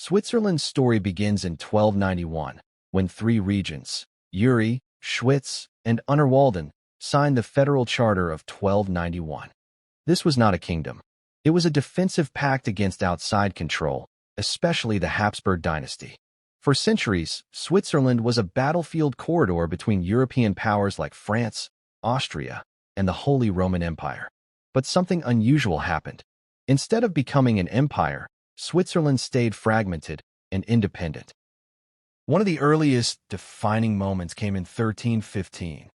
Switzerland's story begins in 1291, when three regents, Uri, Schwyz, and Unterwalden, signed the Federal Charter of 1291. This was not a kingdom. It was a defensive pact against outside control, especially the Habsburg dynasty. For centuries, Switzerland was a battlefield corridor between European powers like France, Austria, and the Holy Roman Empire. But something unusual happened. Instead of becoming an empire, Switzerland stayed fragmented and independent. One of the earliest defining moments came in 1315.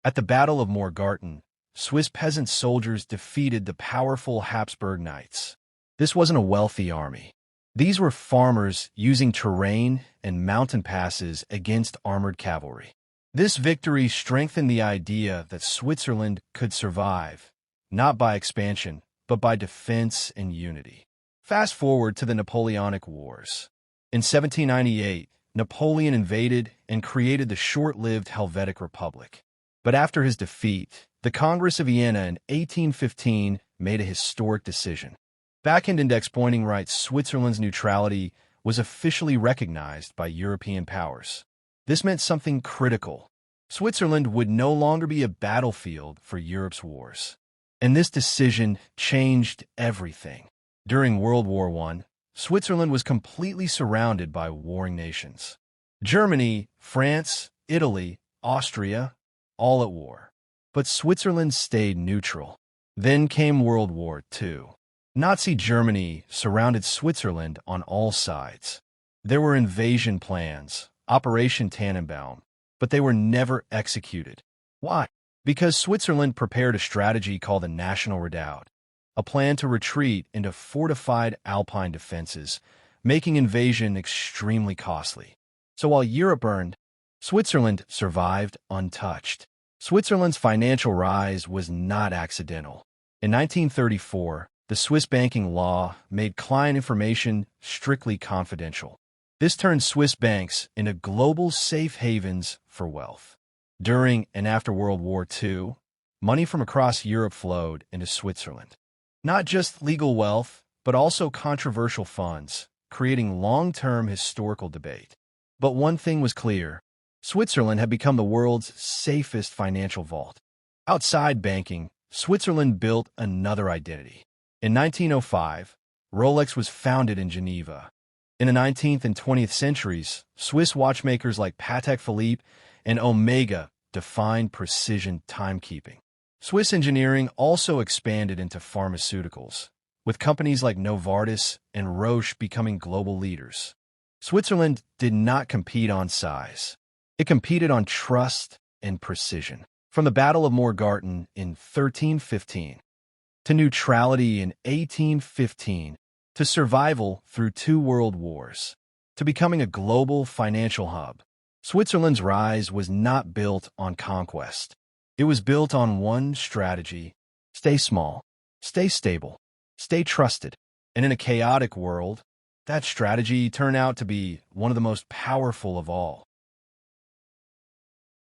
At the Battle of Morgarten, Swiss peasant soldiers defeated the powerful Habsburg Knights. This wasn't a wealthy army. These were farmers using terrain and mountain passes against armored cavalry. This victory strengthened the idea that Switzerland could survive, not by expansion, but by defense and unity. Fast forward to the Napoleonic Wars. In 1798, Napoleon invaded and created the short-lived Helvetic Republic. But after his defeat, the Congress of Vienna in 1815 made a historic decision. Back-end index pointing writes Switzerland's neutrality was officially recognized by European powers. This meant something critical. Switzerland would no longer be a battlefield for Europe's wars. And this decision changed everything. During World War I, Switzerland was completely surrounded by warring nations. Germany, France, Italy, Austria, all at war. But Switzerland stayed neutral. Then came World War II. Nazi Germany surrounded Switzerland on all sides. There were invasion plans, Operation Tannenbaum, but they were never executed. Why? Because Switzerland prepared a strategy called the National Redoubt, a plan to retreat into fortified Alpine defenses, making invasion extremely costly. So while Europe burned, Switzerland survived untouched. Switzerland's financial rise was not accidental. In 1934, the Swiss banking law made client information strictly confidential. This turned Swiss banks into global safe havens for wealth. During and after World War II, money from across Europe flowed into Switzerland. Not just legal wealth, but also controversial funds, creating long-term historical debate. But one thing was clear. Switzerland had become the world's safest financial vault. Outside banking, Switzerland built another identity. In 1905, Rolex was founded in Geneva. In the 19th and 20th centuries, Swiss watchmakers like Patek Philippe and Omega defined precision timekeeping. Swiss engineering also expanded into pharmaceuticals, with companies like Novartis and Roche becoming global leaders. Switzerland did not compete on size. It competed on trust and precision. From the Battle of Morgarten in 1315, to neutrality in 1815, to survival through 2 world wars, to becoming a global financial hub, Switzerland's rise was not built on conquest. It was built on one strategy: stay small, stay stable, stay trusted. And in a chaotic world, that strategy turned out to be one of the most powerful of all.